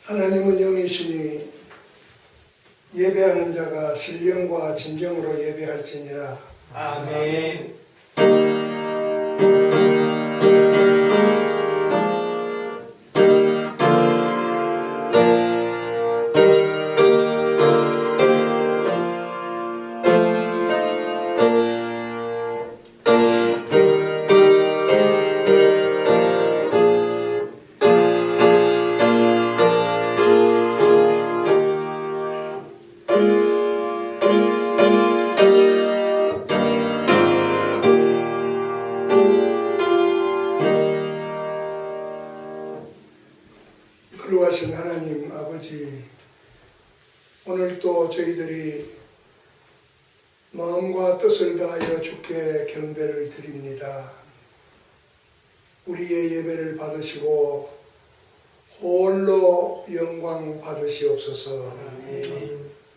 하나님은 영이시니 예배하는 자가 신령과 진정으로 예배할지니라. 아멘. 거룩하신 하나님 아버지, 오늘도 저희들이 마음과 뜻을 다하여 주께 경배를 드립니다. 우리의 예배를 받으시고 홀로 영광 받으시옵소서.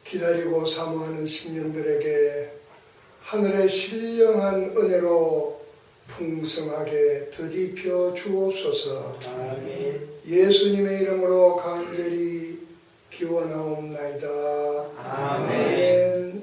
기다리고 사모하는 심령들에게 하늘의 신령한 은혜로 풍성하게 더디펴 주옵소서. 예수님의 이름으로 간절히 기원하옵나이다. 아멘.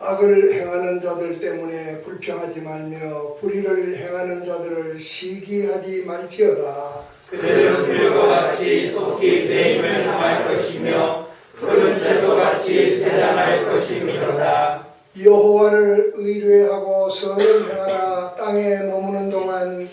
악을 행하는 자들 때문에 불평하지 말며 불의를 행하는 자들을 시기하지 말지어다. 그들은 불과 같이 속히 배임을 당할 것이며 푸른 채소같이 세장할 것이미로다. 여호와를 의뢰하고 선을 행하라. 땅에 머무는 동안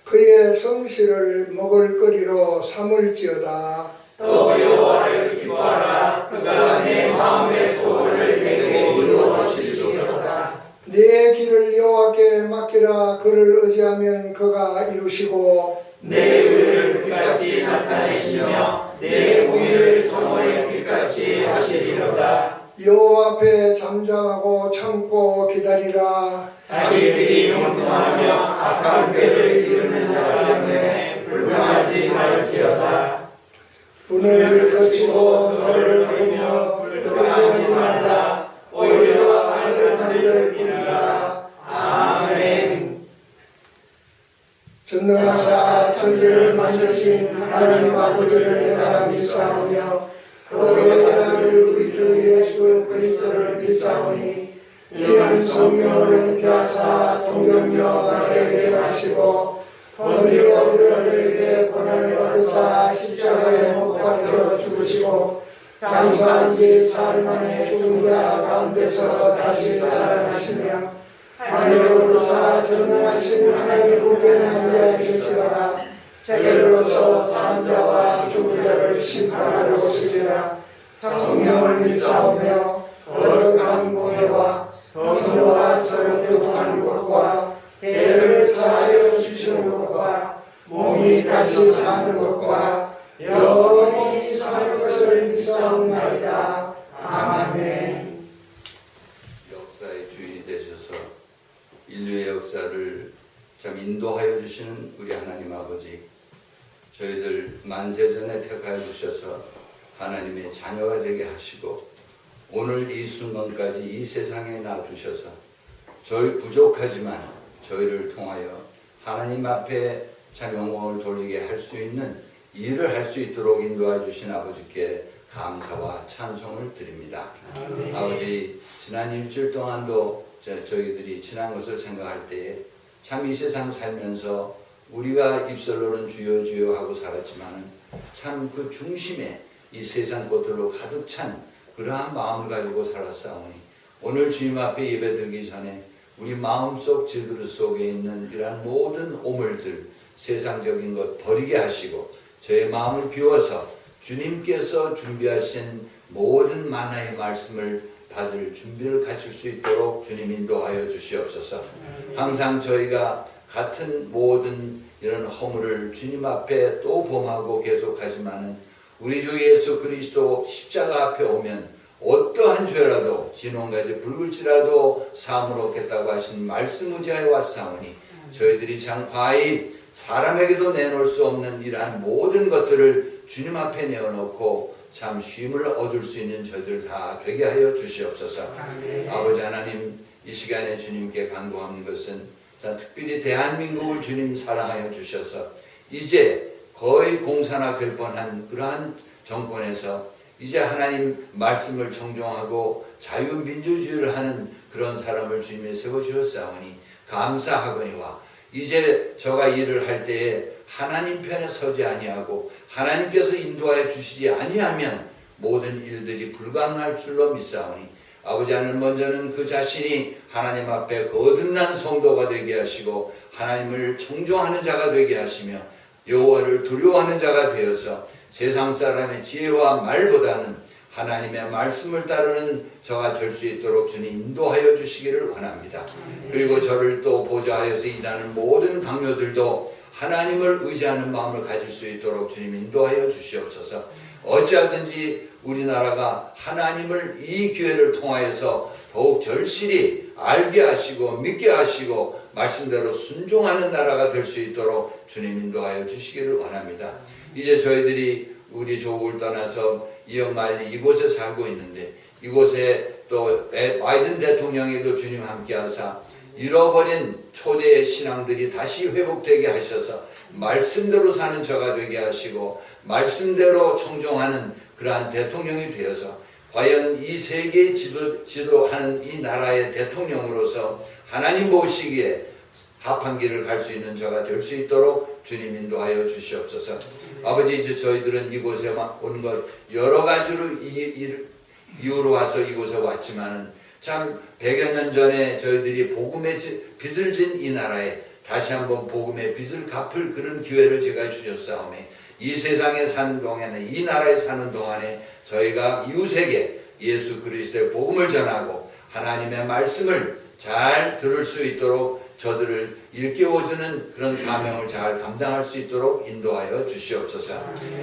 그의 성실을 먹을거리로 삼을지어다. 또 여호와를 기뻐하라. 그가 내 마음의 소원을 내게 이루어 주시리로다. 내 길을 여호와께 맡기라. 그를 의지하면 그가 이루시고 내 의를 빛같이 나타내시며 내 공의를 정오의 빛같이 하시리로다. 여호와 앞에 잠잠하고 참고 기다리라. 자기들이 형통하며 악한 꾀를 이루는 자들 때문에 불평하지 말지어다. 분을 거치고 너를 보며 불평하지 말라. 오히려 악을 만들 뿐이라. 아멘. 전능하사 천지를 만드신 하나님 아버지를 내가 믿사오며 그의 아들 우리 주 예수 그리스도를 믿사오니 이는 성령을 은퇴하사 동정녀 마리아에게 하시고 본디오 빌라도에게 고난을 받으사 십자가에 못 박혀 죽으시고 장사한 지 사흘 만에 죽은 자 가운데서 다시 살아나시며 하늘로 오르사 전능하신 하나님의 우편에 앉아 계시다가 저리로서 산 자와 죽은 자를 심판하러 오시리라. 성령을 믿사오며 거룩한 공회와 성도와 서로 교통하는 것과 죄를 사하여 주시는 것과 몸이 다시 사는 것과 영원히 사는 것을 믿사옵나이다. 아멘. 역사의 주인이 되셔서 인류의 역사를 참 인도하여 주시는 우리 하나님 아버지, 저희들 만세전에 택하여 주셔서 하나님의 자녀가 되게 하시고 오늘 이 순간까지 이 세상에 놔주셔서 저희 부족하지만 저희를 통하여 하나님 앞에 참 영광을 돌리게 할 수 있는 일을 할 수 있도록 인도해 주신 아버지께 감사와 찬송을 드립니다. 아버지, 지난 일주일 동안도 저희들이 지난 것을 생각할 때에 참 이 세상 살면서 우리가 입술로는 주여 주여 하고 살았지만은 참 그 중심에 이 세상 것들로 가득 찬 그러한 마음을 가지고 살았사오니 오늘 주님 앞에 예배드리기 전에 우리 마음속 질그릇 속에 있는 이러한 모든 오물들, 세상적인 것 버리게 하시고 저의 마음을 비워서 주님께서 준비하신 모든 만나의 말씀을 받을 준비를 갖출 수 있도록 주님 인도하여 주시옵소서. 항상 저희가 같은 모든 이런 허물을 주님 앞에 또 범하고 계속하지만은 우리 주 예수 그리스도 십자가 앞에 오면 어떠한 죄라도 진홍같이 붉을지라도 사함을 얻겠다고 하신 말씀 의지하여 왔사오니 저희들이 참 과히 사람에게도 내놓을 수 없는 이러한 모든 것들을 주님 앞에 내어놓고 참 쉼을 얻을 수 있는 저희들 다 되게 하여 주시옵소서. 아버지 하나님, 이 시간에 주님께 간구하는 것은 자, 특별히 대한민국을 주님 사랑하여 주셔서 이제 거의 공산화 될 뻔한 그러한 정권에서 이제 하나님 말씀을 청종하고 자유민주주의를 하는 그런 사람을 주님이 세워주셨사오니 감사하거니와 이제 저가 일을 할 때에 하나님 편에 서지 아니하고 하나님께서 인도하여 주시지 아니하면 모든 일들이 불가능할 줄로 믿사오니 아버지 하나님 먼저는 그 자신이 하나님 앞에 거듭난 성도가 되게 하시고 하나님을 청종하는 자가 되게 하시며 여호와를 두려워하는 자가 되어서 세상 사람의 지혜와 말보다는 하나님의 말씀을 따르는 저가 될 수 있도록 주님 인도하여 주시기를 원합니다. 그리고 저를 또 보좌하여서 일하는 모든 강요들도 하나님을 의지하는 마음을 가질 수 있도록 주님 인도하여 주시옵소서. 어찌하든지 우리나라가 하나님을 이 기회를 통하여서 더욱 절실히 알게 하시고 믿게 하시고 말씀대로 순종하는 나라가 될 수 있도록 주님 인도하여 주시기를 원합니다. 이제 저희들이 우리 조국을 떠나서 이어말리 이곳에 살고 있는데 이곳에 또 바이든 대통령에도 주님 함께 하사 잃어버린 초대의 신앙들이 다시 회복되게 하셔서 말씀대로 사는 저가 되게 하시고 말씀대로 청종하는 그러한 대통령이 되어서 과연 이 세계 지도하는 이 나라의 대통령으로서 하나님 보시기에 합한 길을 갈 수 있는 저가 될 수 있도록 주님 인도하여 주시옵소서. 아버지 이제 저희들은 이곳에 온 것 여러 가지로 이유로 와서 이곳에 왔지만은 참 100여 년 전에 저희들이 복음의 빚을 진 이 나라에 다시 한번 복음의 빚을 갚을 그런 기회를 제가 주셨사오매 이 세상에 사는 동안에 이 나라에 사는 동안에 저희가 이웃에게 예수 그리스도의 복음을 전하고 하나님의 말씀을 잘 들을 수 있도록 저들을 일깨워주는 그런 사명을 잘 감당할 수 있도록 인도하여 주시옵소서.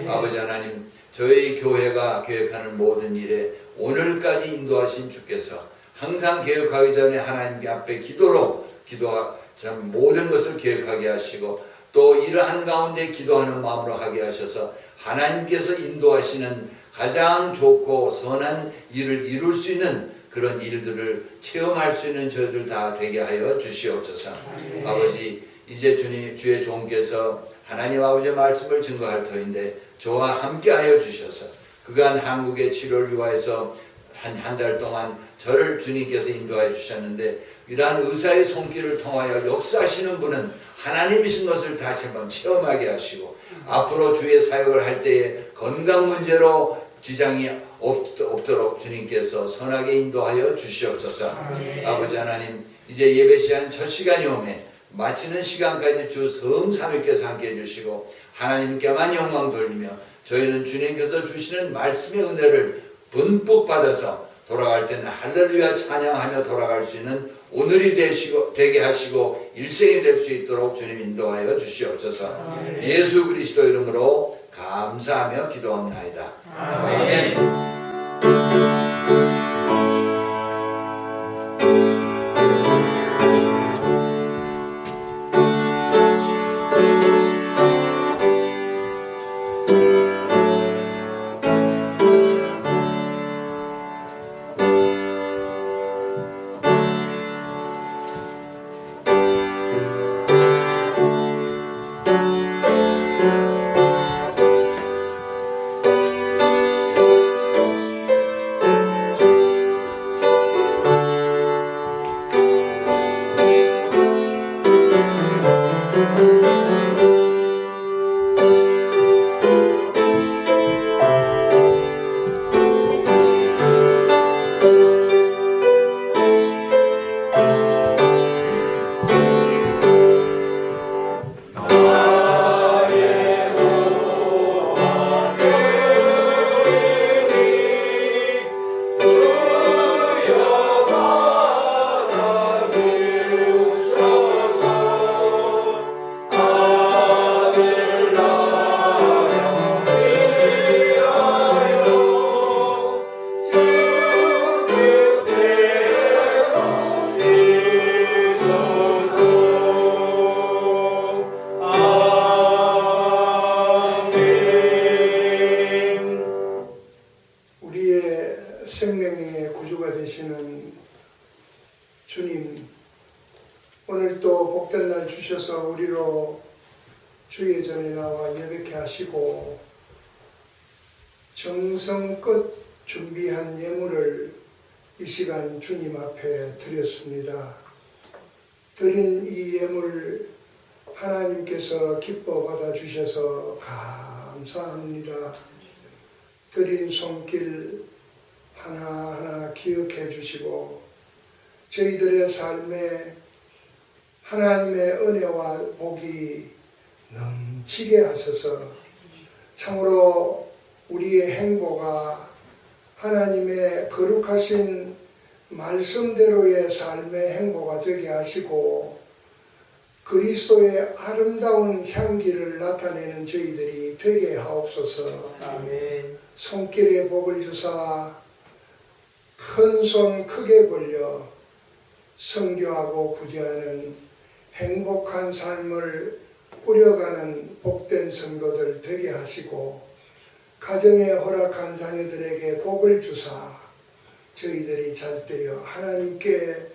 아버지 하나님, 저희 교회가 계획하는 모든 일에 오늘까지 인도하신 주께서 항상 계획하기 전에 하나님 앞에 기도로 참 모든 것을 계획하게 하시고 또 이러한 가운데 기도하는 마음으로 하게 하셔서 하나님께서 인도하시는 가장 좋고 선한 일을 이룰 수 있는 그런 일들을 체험할 수 있는 저희들 다 되게 하여 주시옵소서. 아버지 이제 주님 주의 종께서 하나님 아버지의 말씀을 증거할 터인데 저와 함께 하여 주셔서 그간 한국의 치료를 위하여서 한 달 동안 저를 주님께서 인도하여 주셨는데 이러한 의사의 손길을 통하여 역사하시는 분은 하나님이신 것을 다시 한번 체험하게 하시고 앞으로 주의 사역을 할 때에 건강 문제로 지장이 없도록 주님께서 선하게 인도하여 주시옵소서. 아버지 하나님 이제 예배 시간 첫 시간이 오매 마치는 시간까지 주 성삼위께서 함께 해주시고 하나님께만 영광 돌리며 저희는 주님께서 주시는 말씀의 은혜를 듬뿍 받아서 돌아갈 때는 할렐루야 찬양하며 돌아갈 수 있는 오늘이 되게 하시고 일생이 될 수 있도록 주님 인도하여 주시옵소서. 예수 그리스도 이름으로 감사하며 기도합나이다. 아멘. 주의 전에 나와 예배케 하시고 정성껏 준비한 예물을 이 시간 주님 앞에 드렸습니다. 드린 이 예물 하나님께서 기뻐 받아주셔서 감사합니다. 드린 손길 하나하나 기억해 주시고 저희들의 삶에 하나님의 은혜와 복이 넘치게 하셔서 참으로 우리의 행보가 하나님의 거룩하신 말씀대로의 삶의 행보가 되게 하시고 그리스도의 아름다운 향기를 나타내는 저희들이 되게 하옵소서. 아멘. 손길에 복을 주사 큰 손 크게 벌려 선교하고 구제하는 행복한 삶을 꾸려가는 복된 성도들 되게 하시고 가정에 허락한 자녀들에게 복을 주사 저희들이 잘되어 하나님께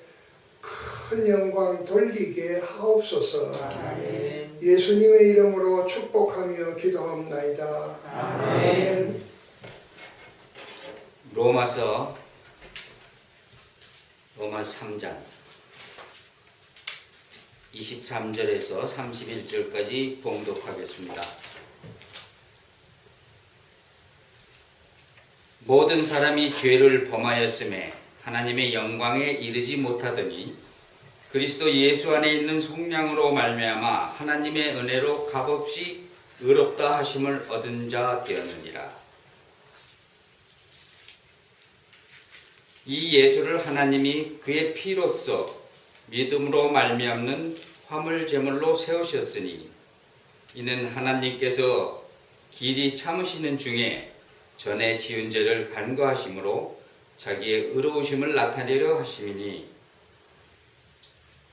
큰 영광 돌리게 하옵소서. 아멘. 예수님의 이름으로 축복하며 기도합나이다. 아멘. 로마서 3장 23절에서 31절까지 봉독하겠습니다. 모든 사람이 죄를 범하였음에 하나님의 영광에 이르지 못하더니 그리스도 예수 안에 있는 속량으로 말미암아 하나님의 은혜로 값없이 의롭다 하심을 얻은 자 되었느니라. 이 예수를 하나님이 그의 피로써 믿음으로 말미암는 화물 제물로 세우셨으니 이는 하나님께서 길이 참으시는 중에 전에 지은 죄를 간과하심으로 자기의 의로우심을 나타내려 하심이니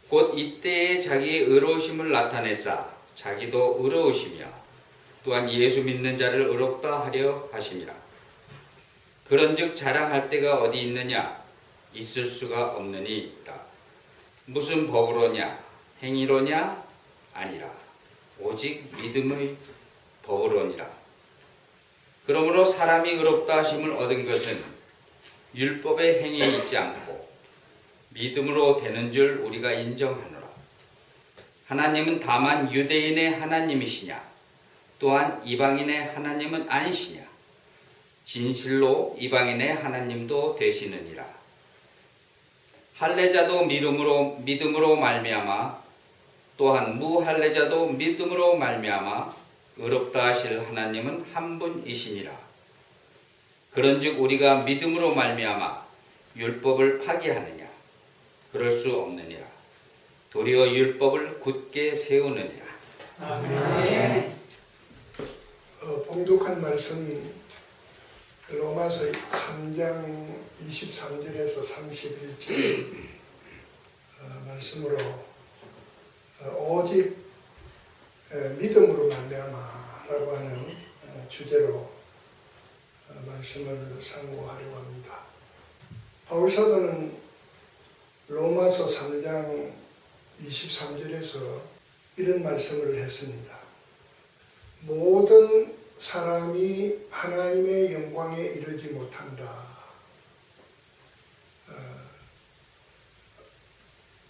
곧 이때에 자기의 의로우심을 나타내사 자기도 의로우시며 또한 예수 믿는 자를 의롭다 하려 하심이라. 그런즉 자랑할 데가 어디 있느냐? 있을 수가 없느니라. 무슨 법으로냐? 행위로냐? 아니라 오직 믿음의 법으로니라. 그러므로 사람이 의롭다 하심을 얻은 것은 율법의 행위에 있지 않고 믿음으로 되는 줄 우리가 인정하노라. 하나님은 다만 유대인의 하나님이시냐? 또한 이방인의 하나님은 아니시냐? 진실로 이방인의 하나님도 되시느니라. 할례자도 믿음으로 말미암아 또한 무할례자도 믿음으로 말미암아 의롭다 하실 하나님은 한 분이시니라. 그런즉 우리가 믿음으로 말미암아 율법을 파기하느냐? 그럴 수 없느니라. 도리어 율법을 굳게 세우느니라. 아멘. 봉독한 말씀 로마서 3장 23절에서 31절 말씀으로 오직 믿음으로 말미암아라고 하는 주제로 말씀을 상고하려고 합니다. 바울 사도는 로마서 3장 23절에서 이런 말씀을 했습니다. 모든 사람이 하나님의 영광에 이르지 못한다.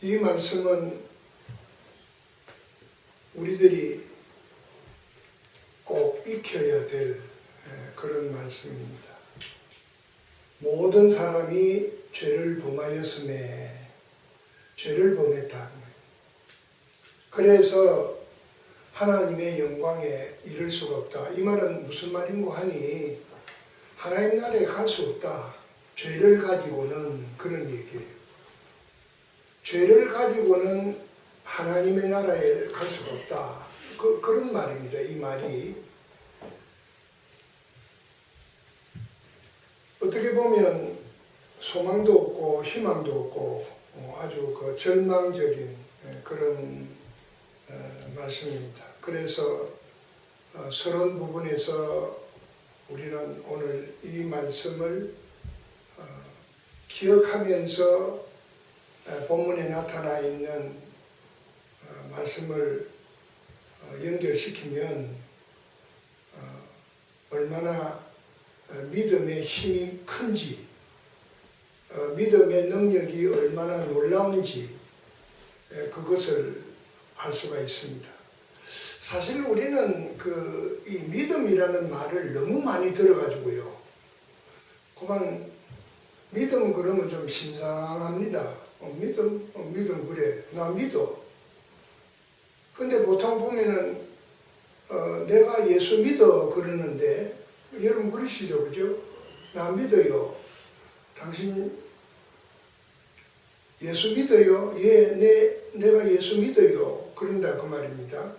이 말씀은 우리들이 꼭 익혀야 될 그런 말씀입니다. 모든 사람이 죄를 범하였음에 죄를 범했다. 그래서 하나님의 영광에 이를 수가 없다. 이 말은 무슨 말인고 하니 하나님 나라에 갈 수 없다. 죄를 가지고는 그런 얘기예요. 죄를 가지고는 하나님의 나라에 갈 수가 없다. 그런 말입니다. 이 말이 어떻게 보면 소망도 없고 희망도 없고 아주 그 절망적인 그런 말씀입니다. 그래서 서론 부분에서 우리는 오늘 이 말씀을 기억하면서 본문에 나타나 있는 말씀을 연결시키면 얼마나 믿음의 힘이 큰지, 믿음의 능력이 얼마나 놀라운지 그것을 알 수가 있습니다. 사실 우리는 이 믿음이라는 말을 너무 많이 들어가지고요. 그만 믿음 그러면 좀 신상합니다. 믿음 그래, 나 믿어. 근데 보통 보면은 내가 예수 믿어 그러는데 여러분 그러시죠, 그죠? 나 믿어요. 당신 예수 믿어요? 예, 내가 예수 믿어요. 그런다 그 말입니다.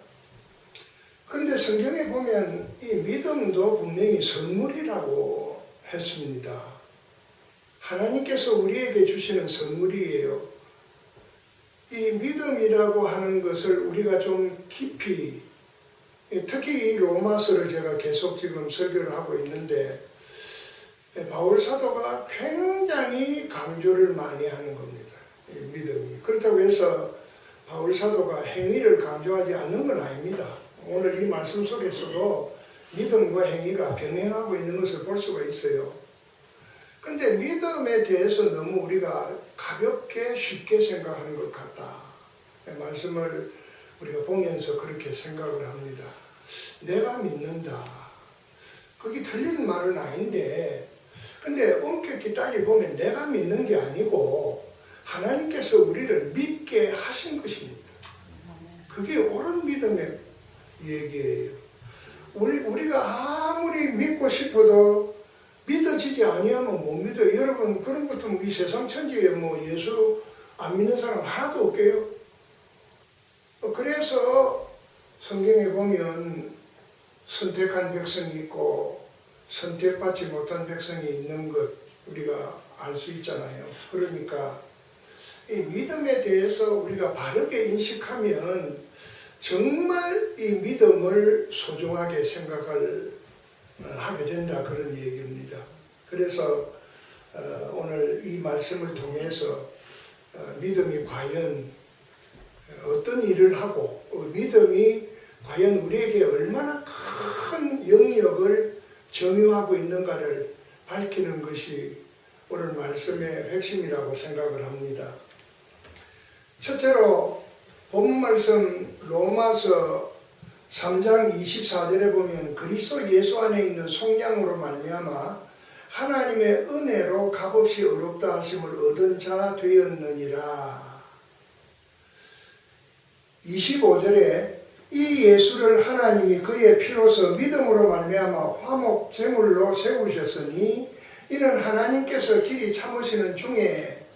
근데 성경에 보면 이 믿음도 분명히 선물이라고 했습니다. 하나님께서 우리에게 주시는 선물이에요. 이 믿음이라고 하는 것을 우리가 좀 깊이, 특히 이 로마서를 제가 계속 지금 설교를 하고 있는데 바울 사도가 굉장히 강조를 많이 하는 겁니다. 이 믿음이. 그렇다고 해서 바울 사도가 행위를 강조하지 않는 건 아닙니다. 오늘 이 말씀 속에서도 믿음과 행위가 병행하고 있는 것을 볼 수가 있어요. 근데 믿음에 대해서 너무 우리가 가볍게 쉽게 생각하는 것 같다. 말씀을 우리가 보면서 그렇게 생각을 합니다. 내가 믿는다. 그게 틀린 말은 아닌데, 근데 엄격히 따져보면 내가 믿는 게 아니고 하나님께서 우리를 믿게 하신 것입니다. 그게 옳은 믿음의 얘기예요. 우리가 아무리 믿고 싶어도 믿어지지 아니하면 못 믿어요. 여러분 그런 것도 이 세상 천지에 예수 안 믿는 사람 하나도 없게요. 그래서 성경에 보면 선택한 백성이 있고 선택받지 못한 백성이 있는 것 우리가 알 수 있잖아요. 그러니까 이 믿음에 대해서 우리가 바르게 인식하면 정말 이 믿음을 소중하게 생각을 하게 된다, 그런 얘기입니다. 그래서 오늘 이 말씀을 통해서 믿음이 과연 어떤 일을 하고 믿음이 과연 우리에게 얼마나 큰 영역을 점유하고 있는가를 밝히는 것이 오늘 말씀의 핵심이라고 생각을 합니다. 첫째로 본문 말씀 로마서 3장 24절에 보면 그리스도 예수 안에 있는 속량으로 말미암아 하나님의 은혜로 값없이 어렵다 하심을 얻은 자 되었느니라. 25절에 이 예수를 하나님이 그의 피로서 믿음으로 말미암아 화목 제물로 세우셨으니 이는 하나님께서 길이 참으시는 중에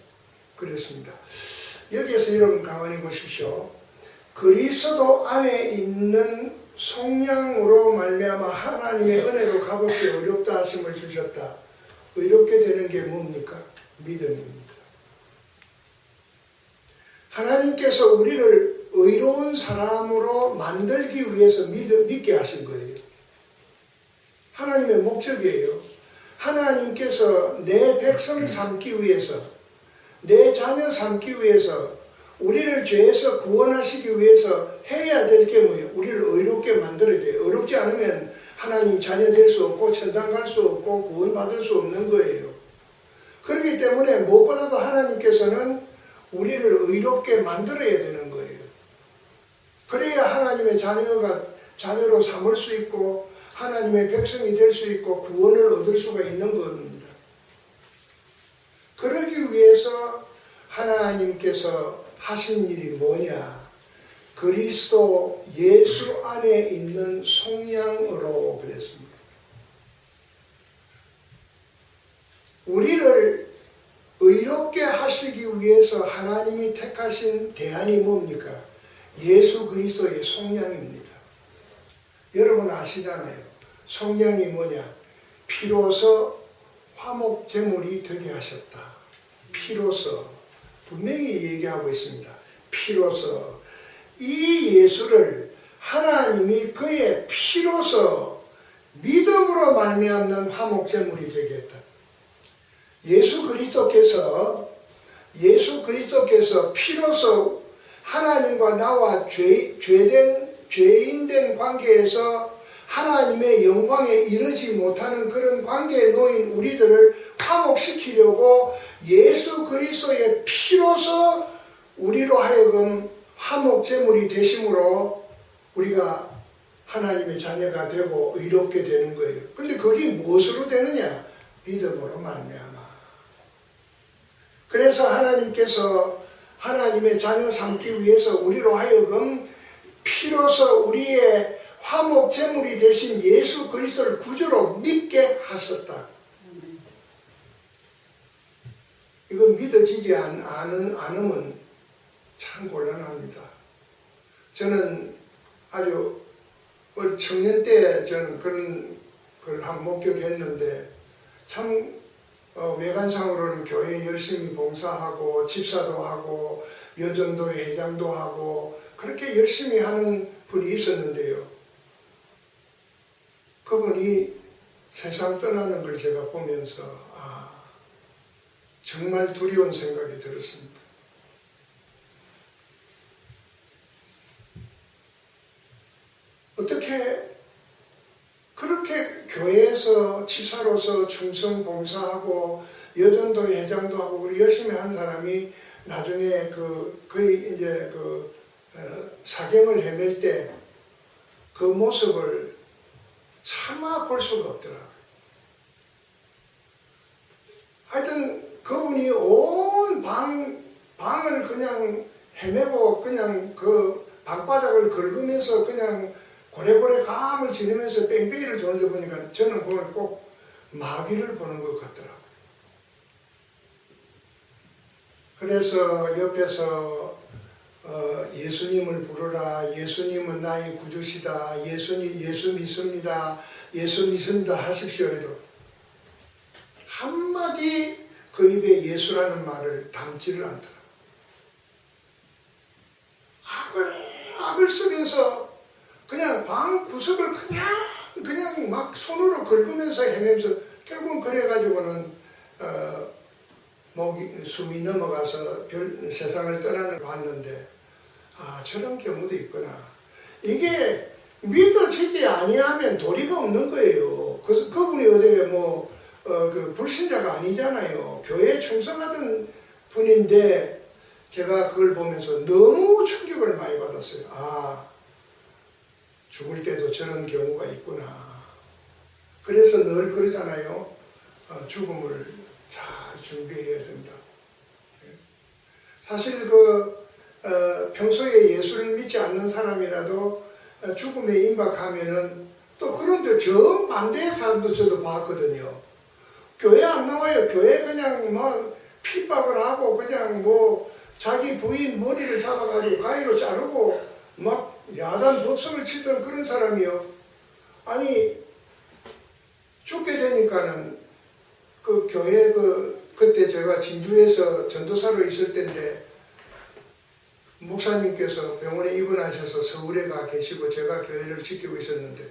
그랬습니다. 여기에서 여러분 가만히 보십시오. 그리스도 안에 있는 속량으로 말미암아 하나님의 은혜로 값없이 어렵다 하심을 주셨다. 의롭게 되는 게 뭡니까? 믿음입니다. 하나님께서 우리를 의로운 사람으로 만들기 위해서 믿게 하신 거예요. 하나님의 목적이에요. 하나님께서 내 백성 삼기 위해서, 내 자녀 삼기 위해서, 우리를 죄에서 구원하시기 위해서 해야 될 게 뭐예요? 우리를 의롭게 만들어야 돼요. 의롭지 않으면 하나님 자녀 될 수 없고 천당 갈 수 없고 구원받을 수 없는 거예요. 그렇기 때문에 무엇보다도 하나님께서는 우리를 의롭게 만들어야 되는 거예요. 그래야 하나님의 자녀로 삼을 수 있고 하나님의 백성이 될 수 있고 구원을 얻을 수가 있는 겁니다. 그러기 위해서 하나님께서 하신 일이 뭐냐? 그리스도 예수 안에 있는 속량으로 그랬습니다. 우리를 의롭게 하시기 위해서 하나님이 택하신 대안이 뭡니까? 예수 그리스도의 속량입니다. 여러분 아시잖아요. 속량이 뭐냐? 피로서 화목 제물이 되게 하셨다. 피로서 분명히 얘기하고 있습니다. 피로서 이 예수를 하나님이 그의 피로서 믿음으로 말미암는 화목 제물이 되게 했다. 예수 그리스도께서 피로서 하나님과 나와 죄 죄인된 관계에서 하나님의 영광에 이르지 못하는 그런 관계에 놓인 우리들을 화목시키려고 예수 그리스도의 피로서 우리로 하여금 화목제물이 되심으로 우리가 하나님의 자녀가 되고 의롭게 되는 거예요. 근데 그게 무엇으로 되느냐? 믿음으로 말미암아. 그래서 하나님께서 하나님의 자녀 삼기 위해서 우리로 하여금 피로서 우리의 화목제물이 되신 예수 그리스도를 구주로 믿게 하셨다. 이거 믿어지지 않으면 참 곤란합니다. 저는 아주 청년 때 저는 그런 걸 한 목격했는데 참 외관상으로는 교회 열심히 봉사하고 집사도 하고 여전도 회장도 하고 그렇게 열심히 하는 분이 있었는데요. 그분이 세상 떠나는 걸 제가 보면서 정말 두려운 생각이 들었습니다. 어떻게 그렇게 교회에서 치사로서 충성 봉사하고 여전도 회장도 하고 우리 열심히 한 사람이 나중에 거의 이제 사경을 헤맬 때 그 모습을 차마 볼 수가 없더라고요. 하여튼 그분이 온 방을 그냥 헤매고 그냥 그 방바닥을 긁으면서 그냥 고래고래 감을 지르면서 뺑뺑이를 도는 거 보니까 저는 보면 꼭 마귀를 보는 것 같더라고요. 그래서 옆에서 예수님을 부르라, 예수님은 나의 구주시다, 예수 믿습니다, 예수 믿습니다 하십시오 해도 한마디 그 입에 예수라는 말을 담지를 않더라고요. 악을 쓰면서 그냥 방 구석을 그냥 막 손으로 긁으면서 헤매면서 결국은 그래가지고는 숨이 넘어가서 세상을 왔는데 저런 경우도 있구나. 이게 믿어지지 아니하면 도리가 없는 거예요. 그래서 그분이 어제 불신자가 아니잖아요. 교회에 충성하던 분인데 제가 그걸 보면서 너무 충격을 많이 받았어요. 죽을 때도 저런 경우가 있구나. 그래서 늘 그러잖아요. 죽음을 잘 준비해야 된다고. 사실 평소에 예수를 믿지 않는 사람이라도 죽음에 임박하면은 또 그런데 정반대의 사람도 저도 봤거든요. 교회 안 나와요. 교회 그냥 막 핍박을 하고 그냥 자기 부인 머리를 잡아가지고 가위로 자르고 막 야단 법석을 치던 그런 사람이요. 아니 죽게 되니까는 그 교회 그때 제가 진주에서 전도사로 있을 때인데 목사님께서 병원에 입원하셔서 서울에 가 계시고 제가 교회를 지키고 있었는데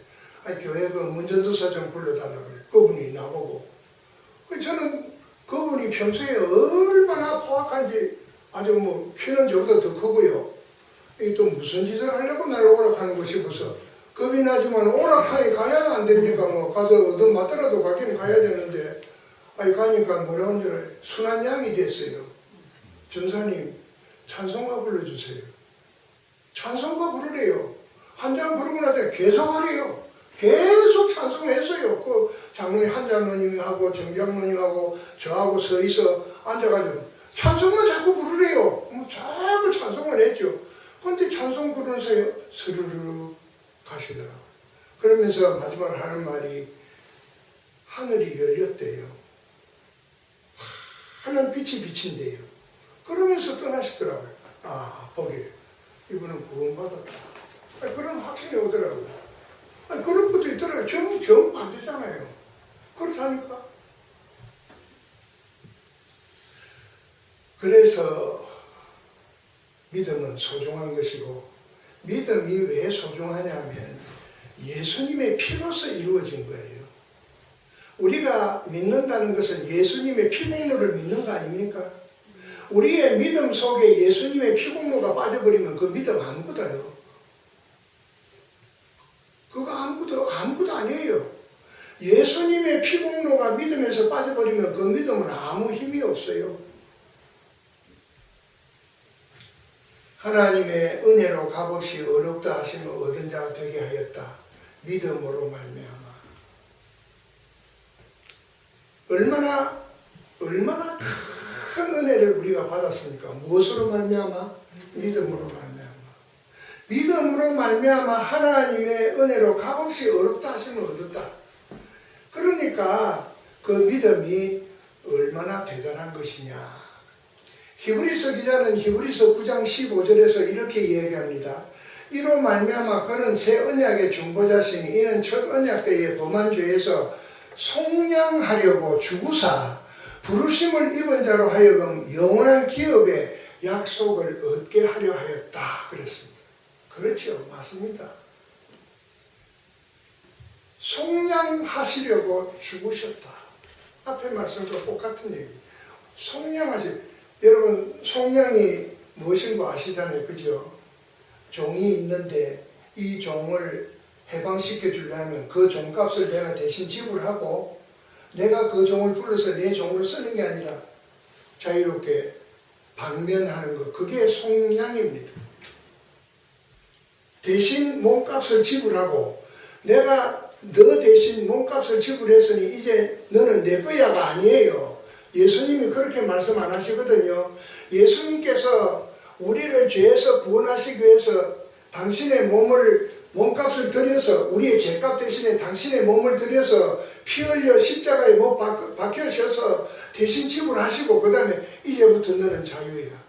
교회 문전도사 좀 불러달라고 그래요. 그분이 나보고 저는 그분이 평소에 얼마나 포악한지 아주 키는 저보다 더 크고요. 또 무슨 짓을 하려고 나를 오락하는 거 싶어서 겁이 나지만 오락하게 가야 안 됩니까? 가서 얻어 맞더라도 가긴 가야 되는데 가니까 뭐라고 하는 줄 알아요? 순한 양이 됐어요. 전사님 찬송가 불러주세요. 찬송가 부르래요. 한 장 부르고 나서 계속 하래요. 계속 찬송했어요. 그 장로님 한 장로님하고 정장로님하고 저하고 서 있어 앉아가지고 찬송만 자꾸 부르래요. 자꾸 찬송을 했죠. 그런데 찬송 부르면서 스르르 가시더라고요. 그러면서 마지막으로 하는 말이 하늘이 열렸대요. 하늘 빛이 비친대요. 그러면서 떠나시더라고요. 보게 이분은 구원받았다. 그런 확신이 오더라고요. 그런 것도 있더라고요. 정반대잖아요. 그렇다니까. 그래서 믿음은 소중한 것이고 믿음이 왜 소중하냐면 예수님의 피로서 이루어진 거예요. 우리가 믿는다는 것은 예수님의 피공로를 믿는 거 아닙니까? 우리의 믿음 속에 예수님의 피공로가 빠져버리면 그 믿음 아무것도요. 아무것도 아니에요. 예수님의 피공로가 믿음에서 빠져버리면 그 믿음은 아무 힘이 없어요. 하나님의 은혜로 값없이 어렵다 하시면 얻은 자가 되게 하였다. 믿음으로 말미암아. 얼마나 큰 은혜를 우리가 받았습니까? 무엇으로 말미암아? 믿음으로 말미암아. 믿음으로 말미암아 하나님의 은혜로 값없이 어렵다 하시면 얻었다. 그러니까 그 믿음이 얼마나 대단한 것이냐. 히브리서 기자는 히브리서 9장 15절에서 이렇게 이야기합니다. 이로 말미암아 그는 새 언약의 중보자시니 이는 첫 언약 때에 범한 죄에서 속량하려고 주구사 부르심을 입은 자로 하여금 영원한 기업의 약속을 얻게 하려 하였다 그랬습니다. 그렇죠. 맞습니다. 속량하시려고 죽으셨다. 앞에 말씀과 똑같은 얘기. 여러분 속량이 무엇인 거 아시잖아요. 그죠? 종이 있는데 이 종을 해방시켜 주려면 그 종값을 내가 대신 지불하고 내가 그 종을 불러서 내 종으로 쓰는 게 아니라 자유롭게 방면하는 것. 그게 속량입니다. 대신 몸값을 지불하고 내가 너 대신 몸값을 지불했으니 이제 너는 내 거야가 아니에요. 예수님이 그렇게 말씀 안 하시거든요. 예수님께서 우리를 죄에서 구원하시기 위해서 당신의 몸값을 들여서 우리의 죄값 대신에 당신의 몸을 들여서 피 흘려 십자가에 못 박혀셔서 대신 지불하시고 그 다음에 이제부터 너는 자유야.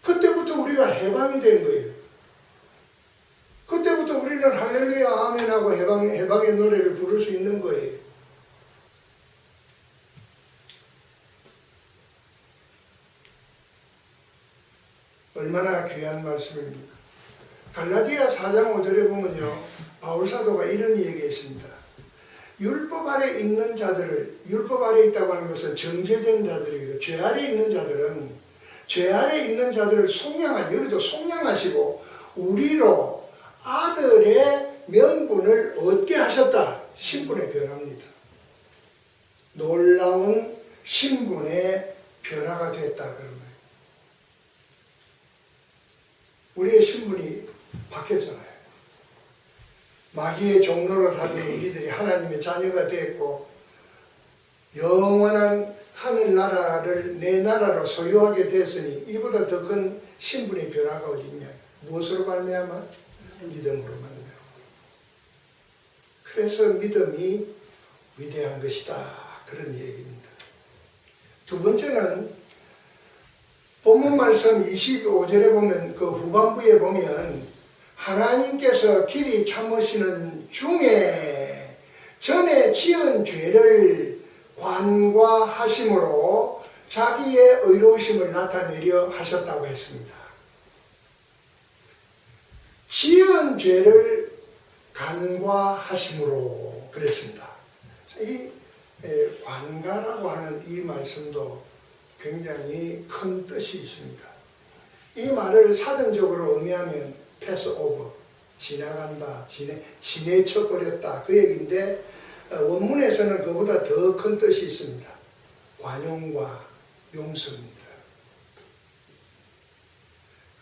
그때부터 우리가 해방이 된 거예요. 그때부터 우리는 할렐루야 아멘하고 해방의 노래를 부를 수 있는 거예요. 얼마나 귀한 말씀입니까? 갈라디아 4장 5절에 보면요. 바울사도가 이런 얘기했습니다. 율법 아래 있는 자들을, 율법 아래 있다고 하는 것은 정죄된 자들이거든요. 죄 아래 있는 자들은 죄 아래 있는 자들을 여기도 속량하시고 우리로 아들의 명분을 얻게 하셨다. 신분의 변화입니다. 놀라운 신분의 변화가 됐다. 그런 거예요. 우리의 신분이 바뀌었잖아요. 마귀의 종로를 하던 우리들이 하나님의 자녀가 됐고 영원한 하늘나라를 내 나라로 소유하게 됐으니 이보다 더 큰 신분의 변화가 어디 있냐. 무엇으로 말미암아? 믿음으로 말미암아. 그래서 믿음이 위대한 것이다. 그런 얘기입니다. 두 번째는 본문 말씀 25절에 보면 그 후반부에 보면 하나님께서 길이 참으시는 중에 전에 지은 죄를 관과하심으로 자기의 의로우심을 나타내려 하셨다고 했습니다. 지은 죄를 간과하심으로 그랬습니다. 이 관과라고 하는 이 말씀도 굉장히 큰 뜻이 있습니다. 이 말을 사전적으로 의미하면 패스 오버, 지나간다, 지내쳐버렸다 그 얘기인데 원문에서는 그보다 더 큰 뜻이 있습니다. 관용과 용서입니다.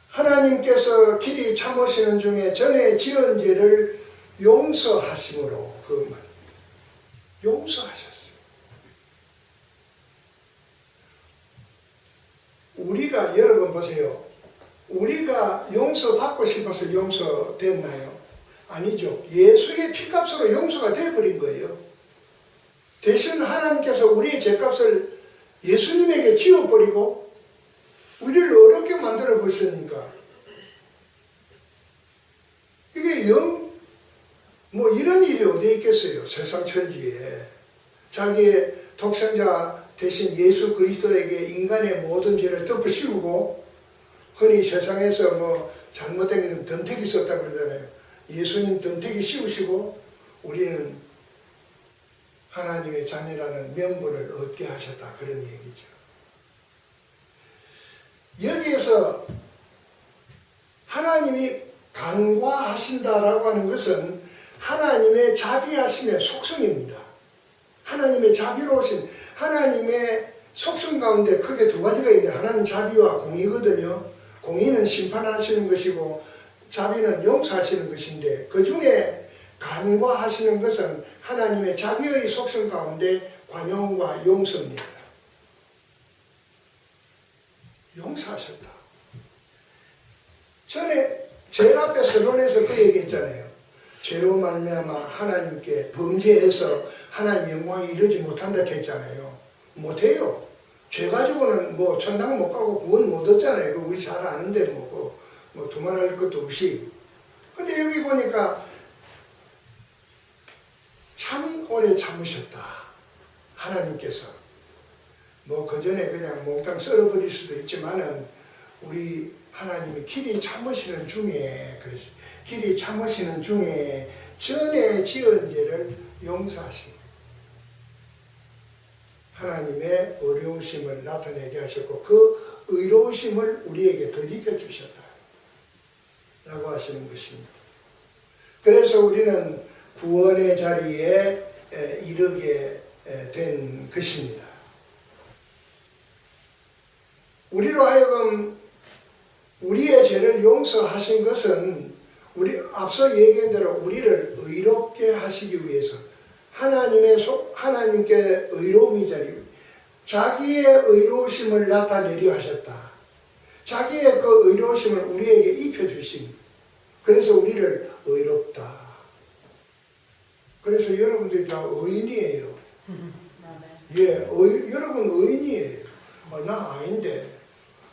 하나님께서 길이 참으시는 중에 전에 지은 죄를 용서하심으로 그 말, 용서하셨어요. 우리가 여러분 보세요. 우리가 용서받고 싶어서 용서됐나요? 아니죠. 예수의 피값으로 용서가 되어버린 거예요. 대신 하나님께서 우리의 죄값을 예수님에게 지워버리고 우리를 어렵게 만들어 버렸으니까 이게 뭐 이런 일이 어디에 있겠어요. 세상 천지에 자기의 독생자 대신 예수 그리스도에게 인간의 모든 죄를 덮어씌우고 흔히 세상에서 뭐 잘못된 게 덤태기 썼다 그러잖아요. 예수님 덤태기 씌우시고 우리는 하나님의 자녀라는 명분을 얻게 하셨다. 그런 얘기죠. 여기에서 하나님이 간과하신다라고 하는 것은 하나님의 자비하심의 속성입니다. 하나님의 자비로우신 하나님의 속성 가운데 크게 두 가지가 있는데 하나는 자비와 공의거든요. 공의는 심판하시는 것이고 자비는 용서하시는 것인데 그 중에 간과하시는 것은 하나님의 자비의 속성 가운데 관용과 용서입니다. 용서하셨다. 전에 제일 앞에 서론에서 그 얘기했잖아요. 죄로 말미암아 하나님께 범죄해서 하나님 영광에 이르지 못한다 했잖아요. 못해요. 죄 가지고는 뭐 천당 못 가고 구원 못 얻잖아요. 그 우리 잘 아는데 뭐 두말할 것도 없이. 근데 여기 보니까 참 오래 참으셨다. 하나님께서. 뭐 그 전에 그냥 몽땅 썰어버릴 수도 있지만은 우리 하나님이 길이 참으시는 중에 그래서 길이 참으시는 중에 전에 지은 죄를 용서하시고 하나님의 어려우심을 나타내게 하셨고 그 의로우심을 우리에게 덧입혀 주셨다 라고 하시는 것입니다. 그래서 우리는 구원의 자리에 이르게 된 것입니다. 우리로 하여금 우리의 죄를 용서하신 것은 우리 앞서 얘기한 대로 우리를 의롭게 하시기 위해서 하나님께 의로움이 자리 자기의 의로우심을 나타내려 하셨다. 자기의 그 의로우심을 우리에게 입혀주신 그래서 우리를 의롭다. 그래서 여러분들이 다 의인이에요. 여러분 의인이에요. 나 아닌데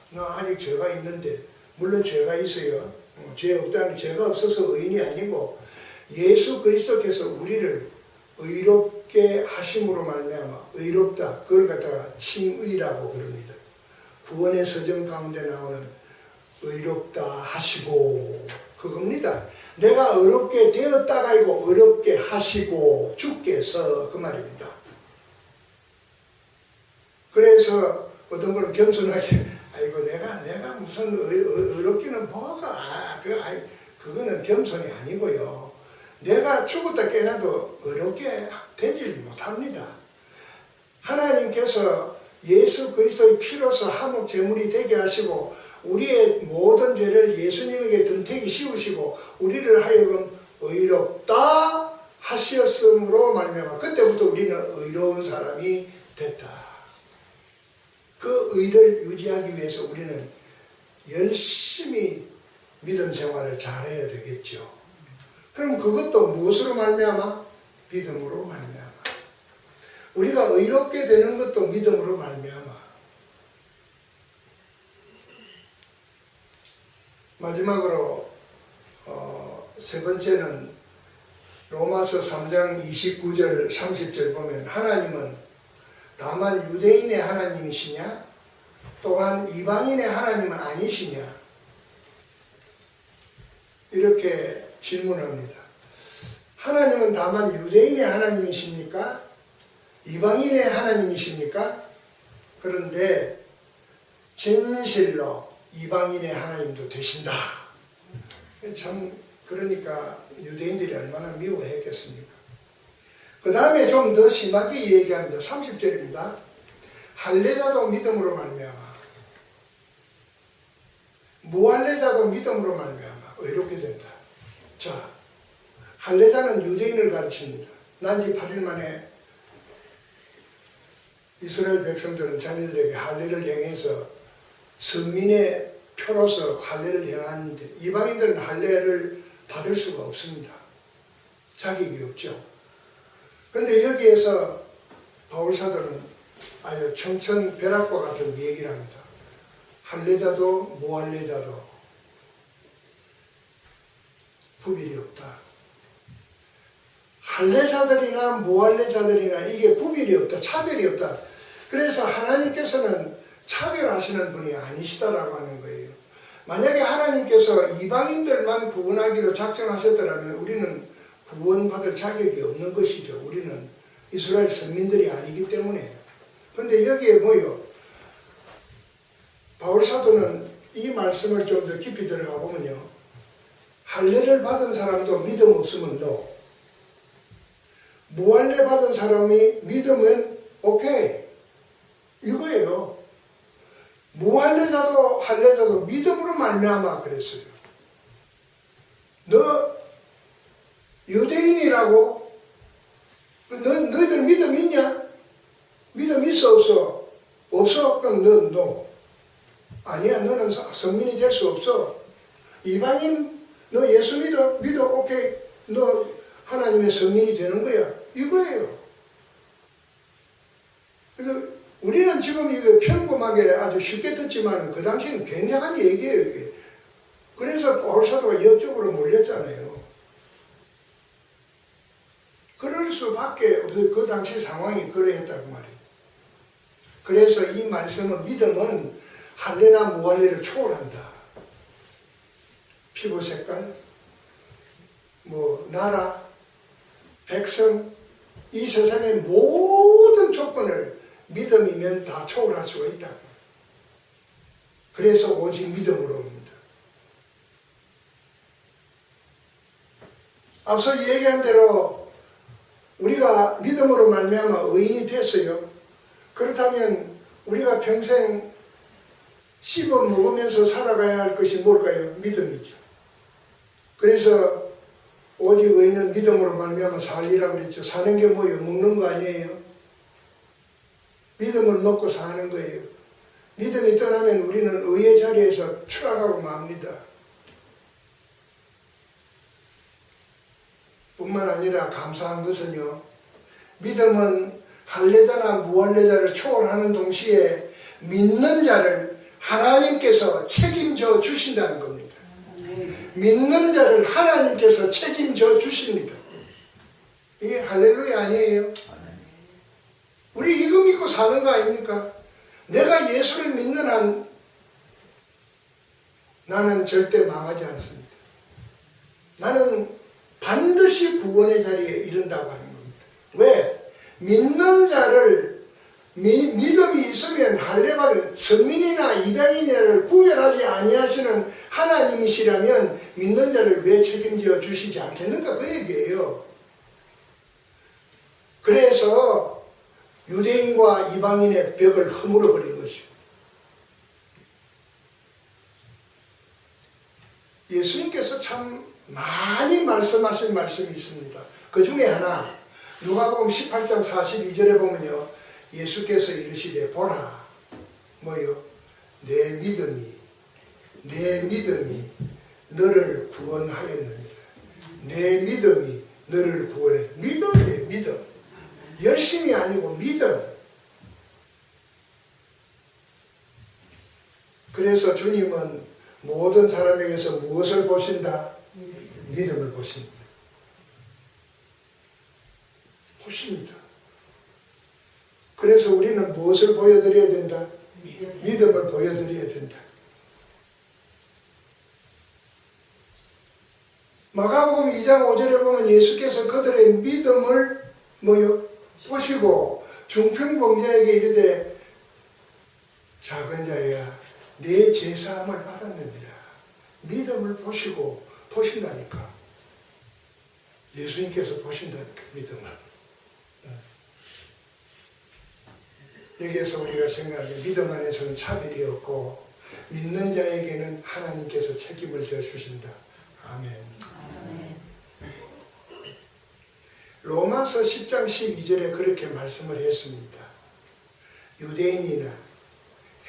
나 아직 죄가 있는데 물론 죄가 있어요. 죄 없다는 죄가 없어서 의인이 아니고 예수 그리스도께서 우리를 의롭게 하심으로 말미암아 의롭다 그걸 갖다가 칭의라고 그럽니다. 구원의 서정 가운데 나오는 의롭다 하시고 그겁니다. 내가 의롭게 되었다가 아니고 의롭게 하시고 주께서 그 말입니다. 그래서 어떤 분은 겸손하게 아이고 내가 무슨 의롭기는 뭐가 그거는 겸손이 아니고요. 내가 죽었다 깨어나도 의롭게 되질 못합니다. 하나님께서 예수 그리스도의 피로서 한몫 제물이 되게 하시고 우리의 모든 죄를 예수님에게 든택이 씌우시고 우리를 하여금 의롭다 하셨으므로 말미암아 그때부터 우리는 의로운 사람이 됐다. 그 의를 유지하기 위해서 우리는 열심히 믿음 생활을 잘해야 되겠죠. 그럼 그것도 무엇으로 말미암아? 믿음으로 말미암아. 우리가 의롭게 되는 것도 믿음으로 말미암아. 마지막으로 세 번째는 로마서 3장 29절 30절 보면 하나님은 다만 유대인의 하나님이시냐? 또한 이방인의 하나님은 아니시냐? 이렇게 질문합니다. 하나님은 다만 유대인의 하나님이십니까? 이방인의 하나님이십니까? 그런데 진실로 이방인의 하나님도 되신다. 참 그러니까 유대인들이 얼마나 미워했겠습니까? 그 다음에 좀 더 심하게 얘기합니다. 30절입니다. 할례자도 믿음으로 말미암아 무할례자도 믿음으로 말미암아 의롭게 된다. 자, 할례자는 유대인을 가르칩니다. 난지 8일 만에 이스라엘 백성들은 자기들에게 할례를 행해서 선민의 표로서 할례를 행하는데 이방인들은 할례를 받을 수가 없습니다. 자격이 없죠. 그런데 여기에서 바울사도는 아주 청천벽력과 같은 얘기를 합니다. 할례자도 무할례자도 구별이 없다. 할례자들이나 무할례자들이나 이게 구별이 없다. 차별이 없다. 그래서 하나님께서는 차별하시는 분이 아니시다라고 하는 거예요. 만약에 하나님께서 이방인들만 구원하기로 작정하셨더라면 우리는 구원받을 자격이 없는 것이죠. 우리는 이스라엘 선민들이 아니기 때문에. 그런데 여기에 뭐요? 바울 사도는 이 말씀을 좀 더 깊이 들어가 보면요. 할례를 받은 사람도 믿음 없으면 no. 무할례 받은 사람이 믿으면 오케이. 이거예요. 무할례자도 할례자도 믿음으로 말미암아 그랬어요. 너 유대인이라고? 너희들 믿음 있냐? 믿음 있어 없어? 없어? 그럼 너 no. 아니야, 너는 성민이 될 수 없어. 이방인 너 예수 믿어 오케이. 너 하나님의 성민이 되는 거야. 이거예요. 우리는 지금 이거 평범하게 아주 쉽게 듣지만 그 당시는 굉장한 얘기예요, 이게. 그래서 바울사도가 이쪽으로 몰렸잖아요. 그럴 수밖에 없어요. 그 당시 상황이 그러했다고 말이에요. 그래서 이 말씀은 믿음은 할례나 무할례를 초월한다. 피부 색깔, 나라, 백성, 이 세상의 모든 조건을 믿음이면 다 초월할 수가 있다. 그래서 오직 믿음으로 옵니다. 앞서 얘기한 대로 우리가 믿음으로 말미암아 의인이 됐어요. 그렇다면 우리가 평생 씹어 먹으면서 살아가야 할 것이 뭘까요? 믿음이죠. 그래서 오직 의인은 믿음으로 말미암아 살리라고 그랬죠. 사는 게 뭐예요? 먹는 거 아니에요? 믿음을 먹고 사는 거예요. 믿음이 떠나면 우리는 의의 자리에서 추락하고 맙니다. 뿐만 아니라 감사한 것은요, 믿음은 할례자나 무할례자를 초월하는 동시에 믿는 자를 하나님께서 책임져 주신다는 겁니다. 믿는 자를 하나님께서 책임져 주십니다. 이게 할렐루야 아니에요? 우리 이거 믿고 사는 거 아닙니까? 내가 예수를 믿는 한 나는 절대 망하지 않습니다. 나는 반드시 구원의 자리에 이른다고 하는 겁니다. 왜? 믿는 자를 믿음이 있으면 할례받은 선민이나 이방인을 구별하지 아니하시는 하나님이시라면 믿는 자를 왜 책임져 주시지 않겠는가 그 얘기예요. 그래서 유대인과 이방인의 벽을 허물어 버린 것이요. 예수님께서 참 많이 말씀하신 말씀이 있습니다. 그 중에 하나 누가복음 18장 42절에 보면요, 예수께서 이르시되 보라 뭐요? 내 믿음이 너를 구원하였느니라. 내 믿음이 너를 구원해. 믿음이에요. 믿음. 열심이 아니고 믿음. 그래서 주님은 모든 사람에게서 무엇을 보신다? 믿음을 보십니다. 보십니다. 그래서 우리는 무엇을 보여드려야 된다? 믿음을 보여드려야 된다. 마가복음 2장 5절에 보면 예수께서 그들의 믿음을 보시고 중풍병자에게 이르되 작은 자야 내 죄사함을 받았느니라. 믿음을 보신다니까. 예수님께서 보신다니까 믿음을. 여기에서 우리가 생각하는 믿음 안에서는 차별이 없고 믿는 자에게는 하나님께서 책임을 져 주신다. 아멘. 로마서 10장 12절에 그렇게 말씀을 했습니다. 유대인이나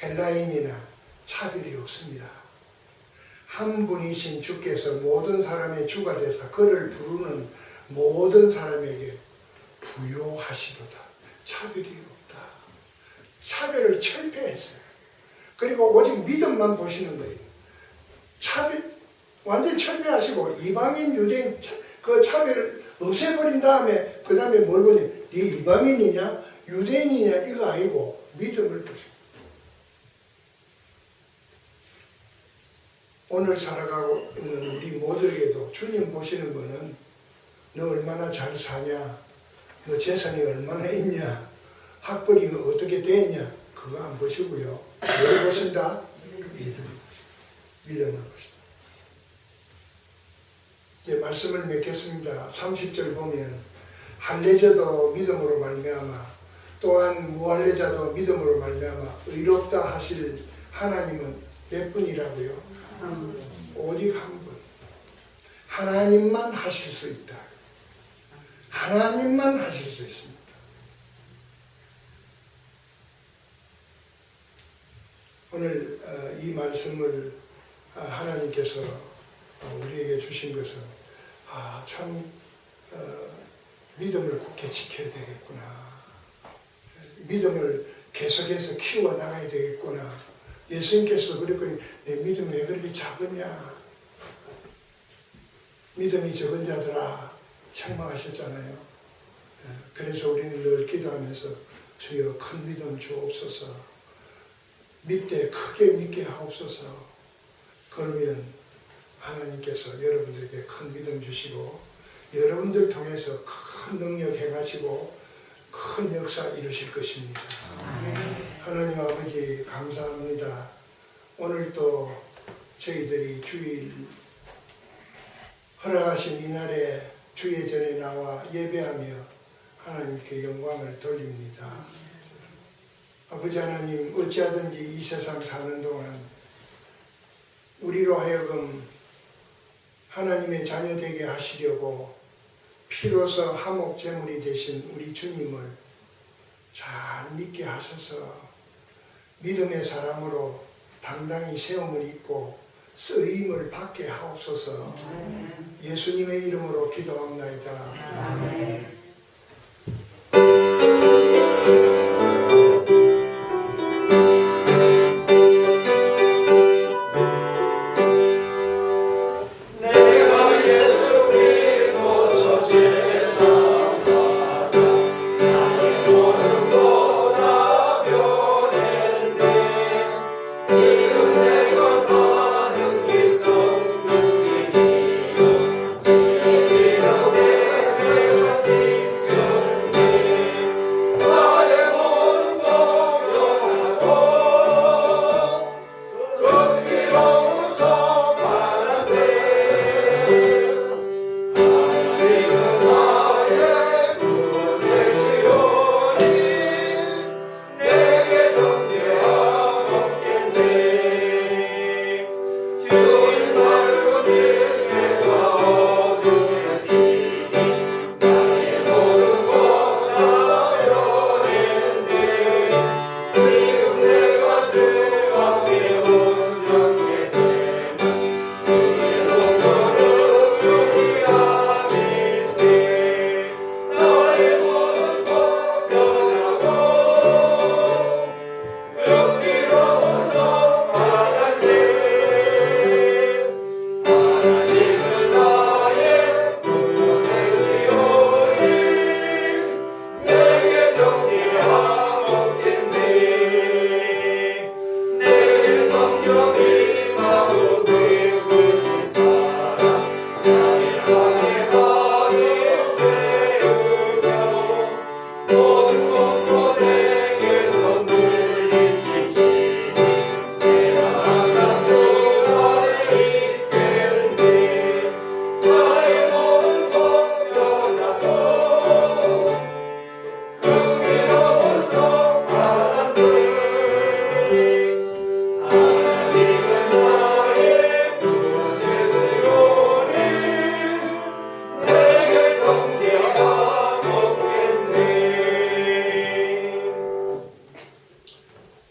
헬라인이나 차별이 없습니다. 한 분이신 주께서 모든 사람의 주가 되사 그를 부르는 모든 사람에게 부요하시도다. 차별이 없다. 차별을 철폐했어요. 그리고 오직 믿음만 보시는 거예요. 완전히 철폐하시고 이방인 유대인 그 차별을 없애버린 다음에 그 다음에 뭘 보니? 네 이방인이냐 유대인이냐 이거 아니고 믿음을 보십니다. 오늘 살아가고 있는 우리 모두에게도 주님 보시는 거는 너 얼마나 잘 사냐, 너 재산이 얼마나 있냐, 학벌이 어떻게 됐냐 그거 안 보시고요. 뭘 보신다? 믿음을 보신다. 이제 말씀을 맺겠습니다. 30절 보면 할례자도 믿음으로 말미암아 또한 무할례자도 믿음으로 말미암아 의롭다 하실 하나님은 몇 분이라고요? 오직 한 분. 하나님만 하실 수 있다. 하나님만 하실 수 있습니다. 오늘 이 말씀을 하나님께서 우리에게 주신 것은 참 믿음을 굳게 지켜야 되겠구나. 믿음을 계속해서 키워나가야 되겠구나. 예수님께서 그랬거든요. 내 믿음이 왜 그렇게 작으냐. 믿음이 적은 자들아 책망하셨잖아요. 그래서 우리는 늘 기도하면서 주여 큰 믿음 주옵소서. 믿되 크게 믿게 하옵소서. 그러면 하나님께서 여러분들에게 큰 믿음 주시고 여러분들 통해서 큰 능력 행하시고 큰 역사 이루실 것입니다. 하나님 아버지 감사합니다. 오늘도 저희들이 주일 허락하신 이날에 주의 전에 나와 예배하며 하나님께 영광을 돌립니다. 아버지 하나님 어찌하든지 이 세상 사는 동안 우리로 하여금 하나님의 자녀 되게 하시려고 피로서 화목제물이 되신 우리 주님을 잘 믿게 하셔서 믿음의 사람으로 당당히 세움을 입고 쓰임을 받게 하옵소서. 예수님의 이름으로 기도합나이다.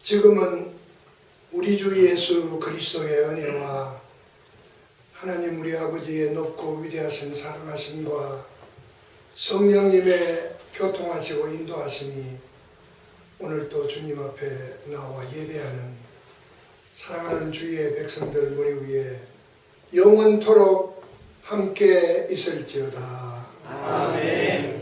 지금은 우리 주 예수 그리스도의 은혜와 하나님 우리 아버지의 높고 위대하신 사랑하심과 성령님의 교통하시고 인도하심이 오늘 또 주님 앞에 나와 예배하는 사랑하는 주의 백성들 머리 위에 영원토록 함께 있을지어다. 아멘.